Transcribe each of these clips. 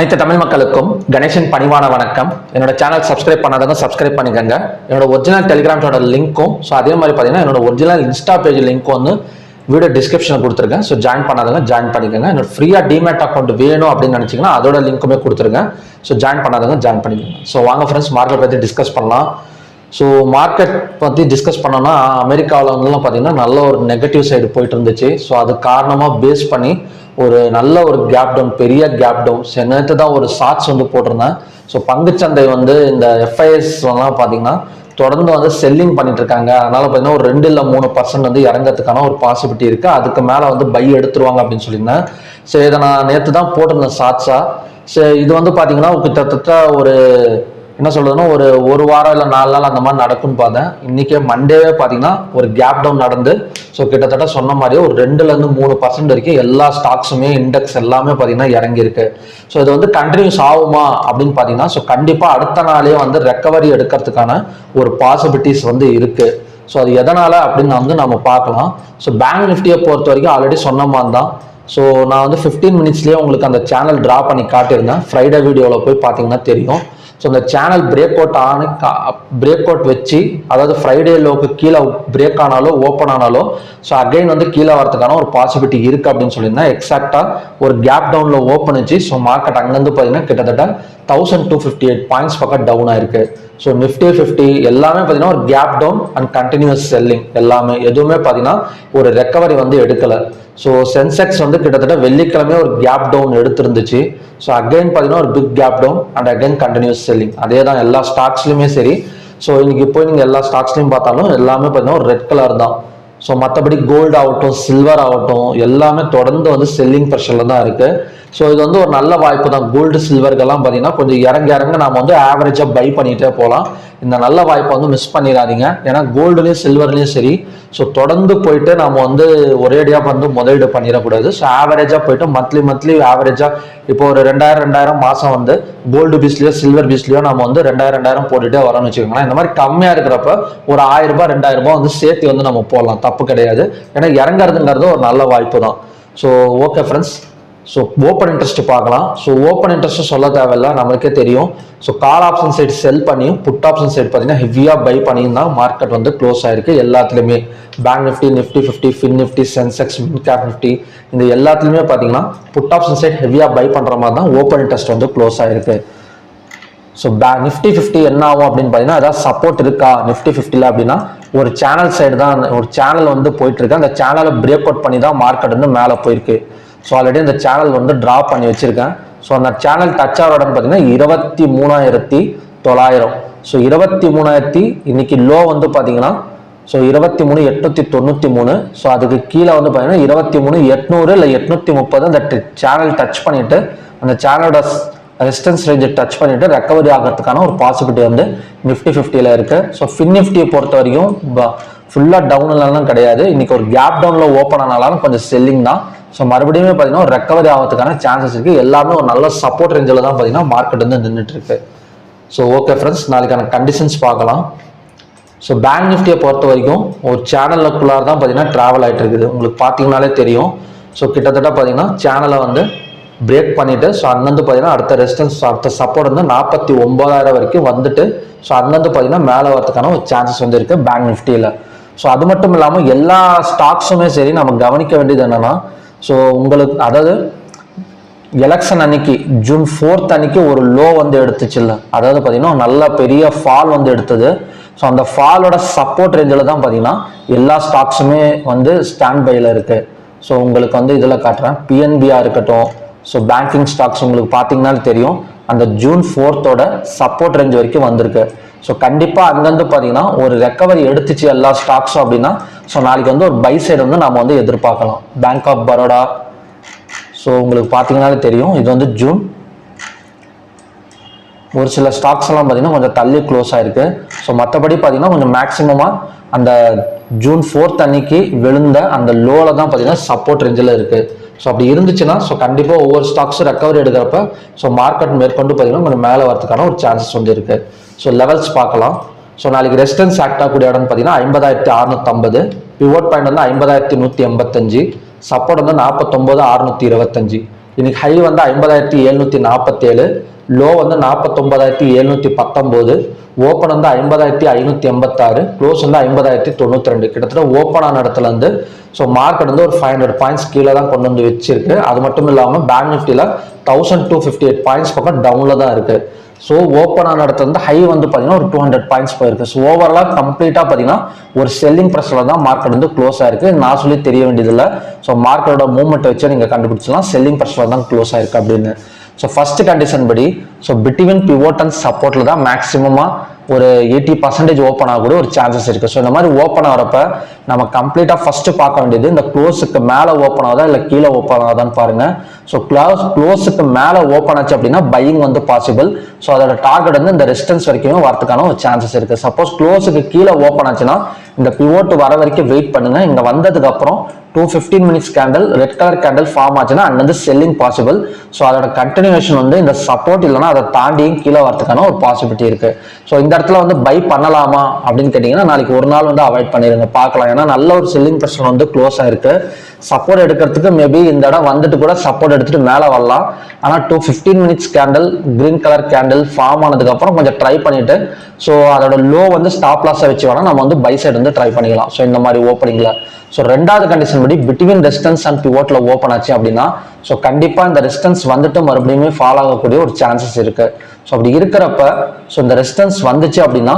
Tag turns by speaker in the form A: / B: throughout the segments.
A: அனைத்து தமிழ் மக்களுக்கும் கணேசன் பணிவான வணக்கம். என்னோட சேனல் சப்ஸ்கிரைப் பண்ணாதவங்க சப்ஸ்கிரைப் பண்ணிக்கோங்க. என்னோட ஒரிஜினல் டெலிகிராமோட லிங்க்கும் அதே மாதிரி பார்த்தீங்கன்னா என்னோட ஒரிஜினல் இன்ஸ்டா பேஜ் லிங்க்கும் வீடியோ டிஸ்கிரிப்ஷனில் கொடுத்துருக்கேன். ஸோ ஜாயின் பண்ணாதவங்க ஜாயின் பண்ணிக்கோங்க. என்னோட ஃப்ரீயாக டிமேட் அக்கௌண்ட் வேணும் அப்படின்னு நினச்சிங்கன்னா அதோட லிங்க்குமே கொடுத்துருங்க. ஸோ ஜாயின் பண்ணாதவங்க ஜாயின் பண்ணிக்கோங்க. ஸோ வாங்க ஃப்ரெண்ட்ஸ், மார்க்கெட் பற்றி டிஸ்கஸ் பண்ணலாம். ஸோ மார்க்கெட் பற்றி டிஸ்கஸ் பண்ணோம்னா அமெரிக்காவில் பார்த்தீங்கன்னா நல்ல ஒரு நெகட்டிவ் சைடு போயிட்டு இருந்துச்சு. ஸோ அது காரணமாக பேஸ் பண்ணி ஒரு நல்ல ஒரு கேப் டவுன், பெரிய கேப் டவுன். நேற்று தான் ஒரு ஷார்ட்ஸ் போட்டிருந்தேன். ஸோ பங்குச்சந்தை இந்த எஃப்ஐஎஸ் பார்த்தீங்கன்னா தொடர்ந்து செல்லிங் பண்ணிட்டு இருக்காங்க. அதனால பார்த்தீங்கன்னா ஒரு 2 இல்லை 3% இறங்கிறதுக்கான ஒரு பாசிபிலிட்டி இருக்கு. அதுக்கு மேலே பை எடுத்துருவாங்க அப்படின்னு சொல்லியிருந்தேன். ஸோ இதை நான் நேற்று தான் போட்டிருந்தேன் ஷார்ட்ஸா. ஸோ இது பார்த்தீங்கன்னா கிட்டத்தட்ட ஒரு என்ன சொல்றதுன்னா ஒரு வாரம் இல்லை 4 நாள் அந்த மாதிரி நடக்கும்னு பார்த்தேன். இன்னைக்கே மண்டேவே பார்த்தீங்கன்னா ஒரு கேப் டவுன் நடந்து ஸோ கிட்டத்தட்ட சொன்ன மாதிரியே ஒரு 2லேருந்து 3% வரைக்கும் எல்லா ஸ்டாக்ஸுமே இண்டெக்ஸ் எல்லாமே பார்த்தீங்கன்னா இறங்கியிருக்கு. ஸோ இது கண்டினியூஸ் ஆகுமா அப்படின்னு பார்த்தீங்கன்னா ஸோ கண்டிப்பாக அடுத்த நாளே ரெக்கவரி எடுக்கிறதுக்கான ஒரு பாசிபிலிட்டிஸ் இருக்கு. ஸோ அது எதனால அப்படின்னு நம்ம பார்க்கலாம். ஸோ பேங்க் நிஃப்டியை பொறுத்த வரைக்கும் ஆல்ரெடி சொன்ன மாதிரி தான். ஸோ நான் 15 மினிட்ஸ்லேயே உங்களுக்கு அந்த சேனல் ட்ரா பண்ணி காட்டியிருந்தேன். ஃப்ரைடே வீடியோவில் போய் பார்த்தீங்கன்னா தெரியும். ஸோ இந்த சேனல் பிரேக் அவுட் வச்சு, அதாவது ஃப்ரைடே லோக்கு கீழே பிரேக் ஆனாலோ ஓப்பன் ஆனாலோ ஸோ அகைன் கீழே வரதுக்கான ஒரு பாசிபிலிட்டி இருக்கு அப்படின்னு சொல்லியிருந்தேன். எக்ஸாக்டாக ஒரு கேப் டவுன்ல ஓப்பன் வச்சு ஸோ மார்க்கெட் அங்கேருந்து பார்த்தீங்கன்னா கிட்டத்தட்ட 1258 பாயிண்ட்ஸ் பக்கம் டவுன் ஆயிருக்கு. ஸோ நிஃப்டி 50 எல்லாமே பார்த்தீங்கன்னா ஒரு gap down and continues selling எல்லாமே, எதுவுமே பார்த்தீங்கன்னா ஒரு ரெக்கவரி எடுக்கலை. ஸோ சென்செக்ஸ் கிட்டத்தட்ட வெள்ளிக்கிழமை ஒரு கேப் டவுன் எடுத்துருந்துச்சு. ஸோ அகைன் பார்த்தீங்கன்னா ஒரு big gap down and again continues selling. அதே தான் எல்லா ஸ்டாக்ஸ்லையுமே சரி. ஸோ இன்னைக்கு போய் நீங்கள் எல்லா ஸ்டாக்ஸ்லையும் பார்த்தாலும் எல்லாமே பார்த்தீங்கன்னா ஒரு ரெட் கலர் தான். ஸோ மற்றபடி கோல்டு ஆகட்டும், சில்வர் ஆகட்டும், எல்லாமே தொடர்ந்து செல்லிங் ப்ரெஷரில் தான் இருக்கு. ஸோ இது ஒரு நல்ல வாய்ப்பு தான். கோல்டு சில்வருக்கெல்லாம் பார்த்தீங்கன்னா கொஞ்சம் இறங்க நாம ஆவரேஜாக பை பண்ணிட்டே போகலாம். இந்த நல்ல வாய்ப்பை மிஸ் பண்ணிடாதீங்க. ஏன்னா கோல்டுலேயும் சில்வர்லேயும் சரி ஸோ தொடர்ந்து போயிட்டு நம்ம ஒரேடியாக முதலீடு பண்ணிடக்கூடாது. ஸோ ஆவரேஜாக போயிட்டு மந்த்லி ஆவரேஜாக இப்போ ஒரு 2000 மாதம் கோல்டு பீஸ்லையோ சில்வர் பீஸ்லையோ நம்ம 2000 போட்டுட்டே வரோம்னு வச்சுக்கோங்களேன். இந்த மாதிரி கம்மியாக இருக்கிறப்ப ஒரு 1000 ரூபாய் 2000 ரூபாய் சேர்த்து நம்ம போடலாம், தப்பு கிடையாது. ஏன்னா இறங்குறதுங்கிறது ஒரு நல்ல வாய்ப்பு தான். So okay friends, so open interest பார்க்கலாம். ஸோ ஓப்பன் இன்ட்ரெஸ்ட் சொல்ல தேவையில்லை, நம்மளுக்கே தெரியும். ஸோ கால் ஆப்ஷன் சைடு செல் பண்ணியும் புட் ஆப்ஷன் சைடு பார்த்தீங்கன்னா ஹெவியாக பை பண்ணியும் தான் மார்க்கெட் க்ளோஸ் ஆயிருக்கு. எல்லாத்துலேயுமே bank Nifty, Nifty 50, fin Nifty, Sensex, mid cap Nifty, இந்த எல்லாத்துலேயுமே பார்த்தீங்கன்னா புட் ஆப்ஷன் சைடு ஹெவியாக பை பண்ணுற மாதிரி தான் ஓப்பன் இன்ட்ரெஸ்ட் க்ளோஸ் ஆயிருக்கு. ஸோ நிஃப்டி 50 என்ன ஆகும் அப்படின்னு பார்த்தீங்கன்னா ஏதாவது சப்போர்ட் இருக்கா நிஃப்டி 50ல அப்படின்னா ஒரு சேனல் சைடு தான், ஒரு சேனல் போயிட்டு இருக்கு. அந்த சேனலை பிரேக் அவுட் பண்ணி தான் மார்க்கெட் மேலே போயிருக்கு. ஸோ ஆல்ரெடி இந்த சேனல் ட்ரா பண்ணி வச்சிருக்கேன். ஸோ அந்த சேனல் டச் ஆகிறோன்னு பார்த்தீங்கன்னா 23,900. ஸோ 23,000 இன்னைக்கு லோ பார்த்தீங்கன்னா ஸோ 23,893. ஸோ அதுக்கு கீழே பார்த்தீங்கன்னா 23,800 இல்லை 830 அந்த சேனல் டச் பண்ணிட்டு அந்த சேனலோட ரெசிஸ்டன்ஸ் ரேஞ்சை டச் பண்ணிட்டு ரெக்கவரி ஆகிறதுக்கான ஒரு பாசிபிலிட்டி நிஃப்டி 50ல இருக்கு. ஸோ ஃபின் நிஃப்டியை பொறுத்த வரைக்கும் ஃபுல்லாக டவுன்லாம் கிடையாது. இன்னைக்கு ஒரு கேப் டவுன்ல ஓப்பன் ஆனாலும் கொஞ்சம் செல்லிங் தான். ஸோ மறுபடியும் பார்த்தீங்கன்னா ஒரு ரெக்கவரி ஆகிறதுக்கான சான்சஸ் இருக்கு. எல்லாமே ஒரு நல்ல சப்போர்ட் ரேஞ்சில் தான் பார்த்தீங்கன்னா மார்க்கெட் நின்றுட்டு இருக்கு. ஸோ ஓகே ஃப்ரெண்ட்ஸ், நாளைக்கான கண்டிஷன்ஸ் பார்க்கலாம். ஸோ பேங்க் நிஃப்டியை பொறுத்த வரைக்கும் ஒரு சேனலுக்குள்ளார தான் பார்த்தீங்கன்னா ட்ராவல் ஆகிட்டு இருக்குது. உங்களுக்கு பார்த்தீங்கன்னாலே தெரியும். ஸோ கிட்டத்தட்ட பார்த்தீங்கன்னா சேனலை பிரேக் பண்ணிட்டு ஸோ பார்த்தீங்கன்னா அடுத்த ரெசிஸ்டன்ஸ், அடுத்த சப்போர்ட் 49,000 வரைக்கும் ஸோ பார்த்தீங்கன்னா மேலே வரதுக்கான ஒரு சான்சஸ் இருக்கு பேங்க் நிஃப்டியில். ஸோ அது மட்டும் இல்லாமல் எல்லா ஸ்டாக்ஸுமே சரி நம்ம கவனிக்க வேண்டியது என்னன்னா, ஸோ உங்களுக்கு அதாவது எலெக்ஷன் அன்னைக்கு ஜூன் 4 அன்னைக்கு ஒரு லோ எடுத்துச்சு இல்லை, அதாவது பார்த்தீங்கன்னா நல்ல பெரிய ஃபால் எடுத்தது. ஸோ அந்த ஃபாலோட சப்போர்ட் ரேஞ்சில் தான் பார்த்தீங்கன்னா எல்லா ஸ்டாக்ஸுமே ஸ்டாண்ட் பையில் இருக்கு. ஸோ உங்களுக்கு இதில் காட்டுறேன், பிஎன்பியாக இருக்கட்டும், ஸோ பேங்கிங் ஸ்டாக்ஸ் உங்களுக்கு பார்த்தீங்கன்னா தெரியும் அந்த ஜூன் 4 சப்போர்ட் ரேஞ்ச் வரைக்கும் வந்திருக்கு. ஸோ கண்டிப்பாக அங்கேருந்து பார்த்தீங்கன்னா ஒரு ரெக்கவரி எடுத்துச்சு எல்லா ஸ்டாக்ஸும் அப்படின்னா ஸோ நாளைக்கு ஒரு பை சைடு நம்ம எதிர்பார்க்கலாம். பேங்க் ஆஃப் பரோடா, ஸோ உங்களுக்கு பார்த்தீங்கன்னாலே தெரியும் இது ஜூன். ஒரு சில ஸ்டாக்ஸ் எல்லாம் பார்த்தீங்கன்னா கொஞ்சம் தள்ளி க்ளோஸ் ஆயிருக்கு. ஸோ மற்றபடி பார்த்தீங்கன்னா கொஞ்சம் மேக்சிமமாக அந்த ஜூன் 4 அன்னைக்கு விழுந்த அந்த லோல தான் பார்த்தீங்கன்னா சப்போர்ட் ரேஞ்சில் இருக்கு. ஸோ அப்படி இருந்துச்சுன்னா ஸோ கண்டிப்பாக ஒவ்வொரு ஸ்டாக்ஸும் ரெக்கவரி எடுக்கிறப்ப ஸோ மார்க்கெட் மேற்கொண்டு பார்த்தீங்கன்னா கொஞ்சம் மேலே வரதுக்கான ஒரு சான்சஸ் இருக்கு. ஸோ லெவல்ஸ் பார்க்கலாம். ஸோ நாளைக்கு ரெசிஸ்டன்ஸ் ஆக்ட் ஆகக்கூடிய இடம்னு பார்த்தீங்கன்னா 50,650, பிவோட் பாயிண்ட் 50,185, சப்போர்ட் 49,625. இன்னைக்கு ஹை வந்து 50,747, லோ வந்து 49,719, ஓப்பன் வந்து 50,586, க்ளோஸ் வந்து 50,092. கிட்டத்தட்ட ஓப்பன் ஆன இடத்துல இருந்து ஸோ மார்க்கெட் வந்து ஒரு 500 பாயிண்ட்ஸ் கீழே தான் கொண்டு வந்து வச்சிருக்கு. அது மட்டும் இல்லாமல் பேங்க் நிஃப்டியில் 1258 பாயிண்ட்ஸ் பக்கம் டவுனில் தான் இருக்கு. ஸோ ஓப்பன் ஆன இடத்துல வந்து ஹை வந்து பார்த்தீங்கன்னா ஒரு 200 பாயிண்ட்ஸ் போயிருக்கு. ஸோ ஓவராலாக கம்ப்ளீட்டாக பார்த்தீங்கன்னா ஒரு செல்லிங் ப்ரெஷரில் தான் மார்க்கெட் வந்து க்ளோஸ் ஆயிருக்கு. நான் சொல்லி தெரிய வேண்டியதில்லை. ஸோ மார்க்கெட்டோட மூவ்மெண்ட் வச்சு நீங்கள் கண்டுபிடிச்சலாம் செல்லிங் ப்ரெஷரில் தான் க்ளோஸ் ஆயிருக்கு அப்படின்னு. ஸோ ஃபர்ஸ்ட் கண்டிஷன் படி ஸோ பிட்வீன் பிவோட் அண்ட் சப்போர்ட்டில் தான் மேக்ஸிமமாக ஒரு 80% ஓப்பன் ஆகக்கூடிய ஒரு சான்சஸ் இருக்குது. ஸோ இந்த மாதிரி ஓப்பன் ஆகிறப்ப நம்ம கம்ப்ளீட்டாக ஃபர்ஸ்ட் பார்க்க வேண்டியது இந்த க்ளோஸுக்கு மேலே ஓப்பன் ஆகுதா இல்லை கீழே ஓப்பன் ஆகுதான்னு பாருங்க. ஸோ க்ளோஸுக்கு மேலே ஓப்பன் ஆச்சு அப்படின்னா பையிங் வந்து பாசிபிள். ஸோ அதோட டார்கெட் வந்து இந்த ரெசிஸ்டன்ஸ் வரைக்குமே வரதுக்கான ஒரு சான்சஸ் இருக்குது. சப்போஸ் க்ளோஸுக்கு கீழே ஓப்பன் ஆச்சுன்னா இந்த பிவோட் வர வரைக்கும் வெயிட் பண்ணுங்க. இங்கே வந்ததுக்கு அப்புறம் 215 minutes candle red colour candle form ஆச்சுன்னா அங்க வந்து செல்லிங் பாசிபிள். ஸோ அதோட கண்டினியூஷன் வந்து இந்த சப்போர்ட் இல்லைன்னா அதை தாண்டியும் கீழே வரதுக்கான ஒரு பாசிபிலிட்டி இருக்கு. ஸோ இந்த இடத்துல வந்து பை பண்ணலாமா அப்படின்னு கேட்டீங்கன்னா நாளைக்கு ஒரு நாள் வந்து அவாய்ட் பண்ணிடுங்க, பார்க்கலாம். ஏன்னா நல்ல ஒரு செல்லிங் ப்ரெஷர் வந்து க்ளோஸ் ஆயிருக்கு. சப்போர்ட் எடுக்கிறதுக்கு மேபி இந்த இடம் வந்துட்டு கூட சப்போர்ட் எடுத்துட்டு மேலே வரலாம். ஆனால் 215 minutes candle green colour candle form ஆனதுக்கு அப்புறம் கொஞ்சம் ட்ரை பண்ணிட்டு ஸோ அதோட லோ வந்து ஸ்டாப் லாஸை வச்சு வேணா நம்ம வந்து பை சைடு வந்து ட்ரை பண்ணிக்கலாம். ஸோ இந்த மாதிரி ஓப்பனிங்ல ஸோ ரெண்டாவது கண்டிஷன் படி பிட்வீன் ரெசிஸ்டன்ஸ் அண்ட் பிவோட்ல ஓப்பன் ஆச்சு அப்படின்னா ஸோ கண்டிப்பா இந்த ரெசிஸ்டன்ஸ் வந்துட்டு மறுபடியும் ஃபால் ஆகக்கூடிய ஒரு சான்சஸ் இருக்கு. ஸோ அப்படி இருக்கிறப்ப ஸோ இந்த ரெசிஸ்டன்ஸ் வந்துச்சு அப்படின்னா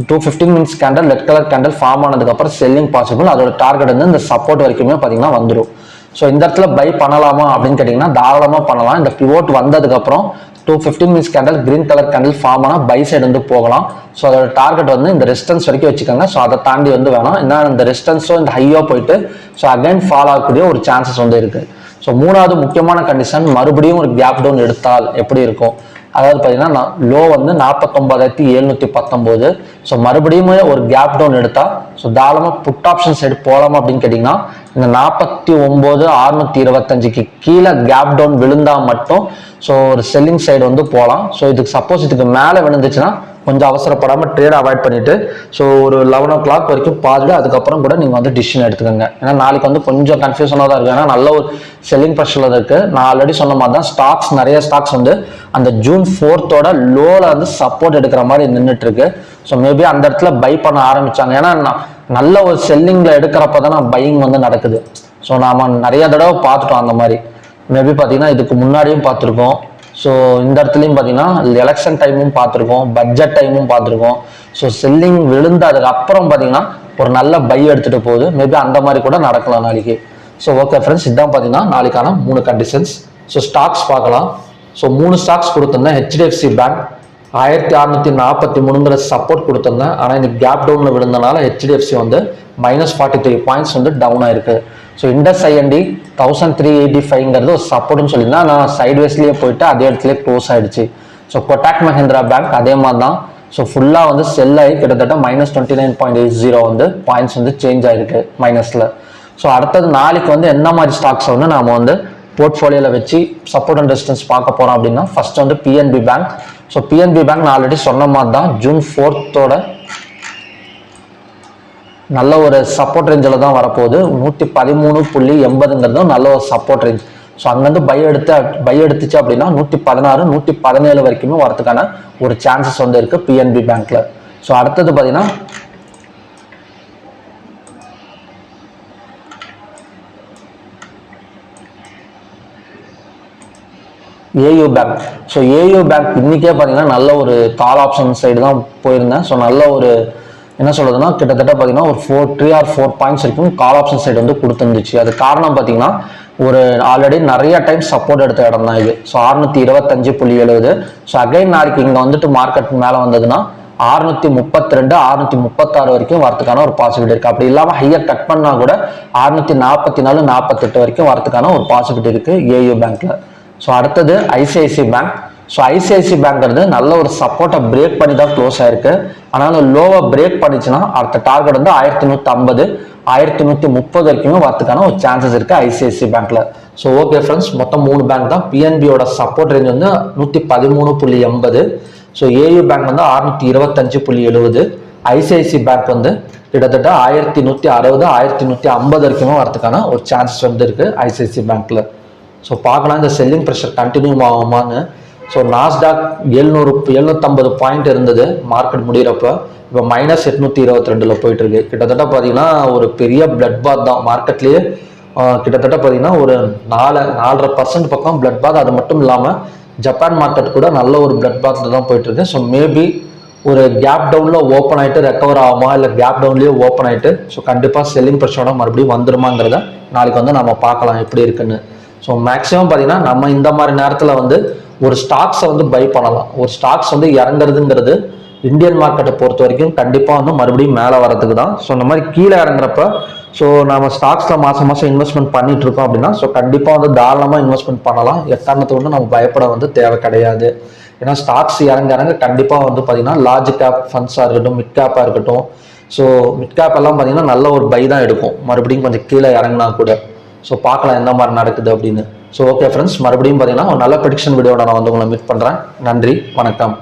A: 215 minutes candle red colour candle form ஆனதுக்கு அப்புறம் செல்லிங் பாசிபிள். அதோட டார்கெட் வந்து இந்த சப்போர்ட் வரைக்குமே பார்த்தீங்கன்னா வந்துடும். ஸோ இந்த இடத்துல பை பண்ணலாமா அப்படின்னு கேட்டிங்கன்னா தாராளமாக பண்ணலாம். இந்த பிவோட் வந்ததுக்கு அப்புறம் 215 minutes candle green colour candle form ஆனால் பை சைடு வந்து போகலாம். ஸோ அதோட டார்கெட் வந்து இந்த ரெசிஸ்டன்ஸ் வரைக்கும் வச்சுக்கோங்க. ஸோ அதை தாண்டி வந்து வேணாம். ஏன்னா இந்த ரெசிஸ்டன்ஸோ இந்த ஹையோ போயிட்டு ஸோ அகைன் ஃபால் ஆகக்கூடிய ஒரு சான்சஸ் வந்து இருக்கு. ஸோ மூணாவது முக்கியமான கண்டிஷன் மறுபடியும் ஒரு கேப் டவுன் எடுத்தால் எப்படி இருக்கும். அதாவது பார்த்தீங்கன்னா லோ வந்து 49,719. ஸோ மறுபடியும் ஒரு கேப் டவுன் எடுத்தா ஸோ தாராளமாக புட் ஆப்ஷன் சைடு போகலாமா அப்படின்னு கேட்டிங்கன்னா இந்த 49,625க்கு கீழே கேப் டவுன் விழுந்தா மட்டும் ஸோ ஒரு செல்லிங் சைடு வந்து போகலாம். ஸோ இதுக்கு சப்போஸ் இதுக்கு மேலே விழுந்துச்சுன்னா கொஞ்சம் அவசரப்படாமல் ட்ரேட் அவாய்ட் பண்ணிட்டு ஸோ ஒரு 11 o'clock வரைக்கும் பார்த்துட்டு அதுக்கப்புறம் கூட நீங்கள் வந்து டிசிஷன் எடுத்துக்கோங்க. ஏன்னா நாளைக்கு வந்து கொஞ்சம் கன்ஃபியூஷனாக தான் இருக்குது. ஏன்னா நல்ல ஒரு செல்லிங் ப்ரெஷரில் இருக்குது. நான் ஆல்ரெடி சொன்ன மாதிரி தான் ஸ்டாக்ஸ் நிறைய ஸ்டாக்ஸ் வந்து அந்த June 4th லோவில் வந்து சப்போர்ட் எடுக்கிற மாதிரி நின்றுட்டு இருக்கு. ஸோ மேபி அந்த இடத்துல பை பண்ண ஆரம்பிச்சாங்க. ஏன்னா நல்ல ஒரு செல்லிங்கில் எடுக்கிறப்ப தான் பையிங் வந்து நடக்குது. ஸோ நாம் நிறைய தடவை பார்த்துட்டோம் அந்த மாதிரி. மேபி பார்த்தீங்கன்னா இதுக்கு முன்னாடியும் பார்த்துருக்கோம். ஸோ இந்த இடத்துலையும் பார்த்தீங்கன்னா எலெக்ஷன் டைமும் பார்த்துருக்கோம், பட்ஜெட் டைமும் பார்த்துருக்கோம். ஸோ செல்லிங் விழுந்து அதுக்கு அப்புறம் பார்த்தீங்கன்னா ஒரு நல்ல பை எடுத்துகிட்டு போகுது. மேபி அந்த மாதிரி கூட நடக்கலாம் நாளைக்கு. ஸோ ஓகே ஃப்ரெண்ட்ஸ், இதுதான் பார்த்தீங்கன்னா நாளைக்கான 3 கண்டிஷன்ஸ். ஸோ ஸ்டாக்ஸ் பார்க்கலாம். ஸோ 3 ஸ்டாக்ஸ் கொடுத்துருந்தேன். HDFC பேங்க் 1643 சப்போர்ட் கொடுத்துருந்தேன். ஆனால் இன்னைக்கு கேப் டவுனில் விழுந்தனால HDFC வந்து -43 பாயிண்ட்ஸ் வந்து டவுன் ஆயிருக்கு. ஸோ இண்டஸ் IND 1385 ஒரு சப்போர்ட்னு சொல்லியிருந்தா நான் சைட்வேஸ்லேயே போயிட்டு அதே இடத்துல க்ளோஸ் ஆயிடுச்சு. ஸோ கொட்டாக் மஹிந்திரா பேங்க் அதே மாதிரி தான். ஸோ ஃபுல்லாக வந்து செல் ஆகி கிட்டத்தட்ட -29.80 வந்து பாயிண்ட்ஸ் வந்து சேஞ்ச் ஆயிருக்கு மைனஸில். ஸோ அடுத்தது நாளைக்கு வந்து என்ன மாதிரி ஸ்டாக்ஸ் வந்து நாம வந்து போர்ட்ஃபோலியோவில் வச்சு சப்போர்ட் அண்ட் ரெசிஸ்டன்ஸ் பார்க்க போகிறோம் அப்படின்னா ஃபர்ஸ்ட் வந்து PNB bank. So PNB bank நான் ஆல்ரெடி சொன்ன மாதிரி தான் June 4th நல்ல ஒரு சப்போர்ட் ரேஞ்சில் தான் வரப்போகுது. 113.80 நல்ல ஒரு சப்போர்ட் ரேஞ்ச். ஸோ அங்கேருந்து பை எடுத்துச்சு அப்படின்னா 116, 117 வரைக்குமே வரதுக்கான ஒரு சான்சஸ் வந்து இருக்கு PNB பேங்க்ல. ஸோ அடுத்தது பார்த்தீங்கன்னா AU bank. So AU bank இன்னைக்கே பார்த்தீங்கன்னா நல்ல ஒரு கால் ஆப்ஷன் சைடு தான் போயிருந்தேன். ஸோ நல்ல ஒரு என்ன சொல்றதுன்னா கிட்டத்தட்ட பார்த்தீங்கன்னா ஒரு 3 or 4 பாயிண்ட்ஸ் வரைக்கும் கால் ஆப்ஷன் சைடு வந்து கொடுத்துருந்துச்சு. அது காரணம் பார்த்தீங்கன்னா ஒரு ஆல்ரெடி நிறைய டைம் சப்போர்ட் எடுத்த இடம் தான் இது. ஸோ 625.70. ஸோ அகைன் நாளைக்கு இங்கே வந்துட்டு மார்க்கெட் மேலே வந்ததுன்னா 632, 636 வரைக்கும் வரதுக்கான ஒரு பாசிபிலிட்டி இருக்கு. அப்படி இல்லாமல் ஹையர் கட் பண்ணா கூட 644, 48 வரைக்கும் வரதுக்கான ஒரு பாசிபிலிட்டி இருக்கு AU பேங்க்ல. ஸோ அடுத்தது ICICI பேங்க். ஸோ ICICI பேங்க்ங்கிறது நல்ல ஒரு சப்போர்ட்டை பிரேக் பண்ணி தான் க்ளோஸ் ஆயிருக்கு. ஆனால் லோவை பிரேக் பண்ணிச்சுன்னா அடுத்த டார்கெட் வந்து 1150, 1130 வரைக்குமே வரதுக்கான ஒரு சான்சஸ் இருக்கு ICICI பேங்க்ல. ஸோ ஓகே ஃப்ரெண்ட்ஸ், மொத்தம் 3 பேங்க் தான். PNBயோட சப்போர்ட் ரேஞ்ச் வந்து 113.80. ஸோ AU பேங்க் வந்து 625.70. ICICI பேங்க் வந்து கிட்டத்தட்ட 1160, 1150 வரைக்குமே வரதுக்கான ஒரு சான்சஸ் வந்து இருக்கு ICICI பேங்க்ல. ஸோ பார்க்கலாம் இந்த செல்லிங் ப்ரெஷர் கண்டினியூ ஆகுமான்னு. ஸோ நாஸ்டாக் 750 பாயிண்ட் இருந்தது மார்க்கெட் முடிகிறப்ப, இப்போ -822 போயிட்டு இருக்கு. கிட்டத்தட்ட பார்த்தீங்கன்னா ஒரு பெரிய பிளட் பாத் தான் மார்க்கெட்லேயே. கிட்டத்தட்ட பார்த்தீங்கன்னா ஒரு 4.5% பக்கம் பிளட் பாத். அது மட்டும் இல்லாமல் ஜப்பான் மார்க்கெட் கூட நல்ல ஒரு பிளட் பாத்தில் தான் போயிட்டு இருக்கு. ஸோ மேபி ஒரு கேப் டவுனில் ஓப்பன் ஆகிட்டு ரெக்கவர் ஆகுமா, இல்லை கேப் டவுன்லேயே ஓப்பன் ஆகிட்டு ஸோ கண்டிப்பாக செல்லிங் ப்ரெஷரோட மறுபடியும் வந்துருமாங்கிறத நாளைக்கு வந்து நம்ம பார்க்கலாம் எப்படி இருக்குன்னு. ஸோ மேக்ஸிமம் பார்த்தீங்கன்னா நம்ம இந்த மாதிரி நேரத்தில் வந்து ஒரு ஸ்டாக்ஸை வந்து பை பண்ணலாம். ஒரு ஸ்டாக்ஸ் வந்து இறங்குறதுங்கிறது இந்தியன் மார்க்கெட்டை பொறுத்த வரைக்கும் கண்டிப்பாக வந்து மறுபடியும் மேலே வரதுக்கு தான். ஸோ இந்த மாதிரி கீழே இறங்குறப்ப ஸோ நம்ம ஸ்டாக்ஸில் மாதம் இன்வெஸ்ட்மெண்ட் பண்ணிட்டு இருக்கோம் அப்படின்னா ஸோ கண்டிப்பாக வந்து தாராளமாக இன்வெஸ்ட்மெண்ட் பண்ணலாம். எக்காரணத்தை கொண்டு நம்ம பயப்பட வந்து தேவை கிடையாது. ஏன்னா ஸ்டாக்ஸ் இறங்க கண்டிப்பாக வந்து பார்த்தீங்கன்னா லார்ஜ் கேப் ஃபண்ட்ஸாக இருக்கட்டும், மிட் கேப்பாக இருக்கட்டும், ஸோ மிட் கேப் எல்லாம் பார்த்தீங்கன்னா நல்ல ஒரு பை தான் எடுக்கும் மறுபடியும் கொஞ்சம் கீழே இறங்கினா கூட. ஸோ பார்க்கலாம் எந்த மாதிரி நடக்குது அப்படின்னு. ஸோ ஓகே ஃப்ரெண்ட்ஸ், மறுபடியும் பார்த்தீங்கன்னா ஒரு நல்ல ப்ரெடிக்ஷன் வீடியோட நான் வந்து உங்களை மீட் பண்ணுறேன். நன்றி, வணக்கம்.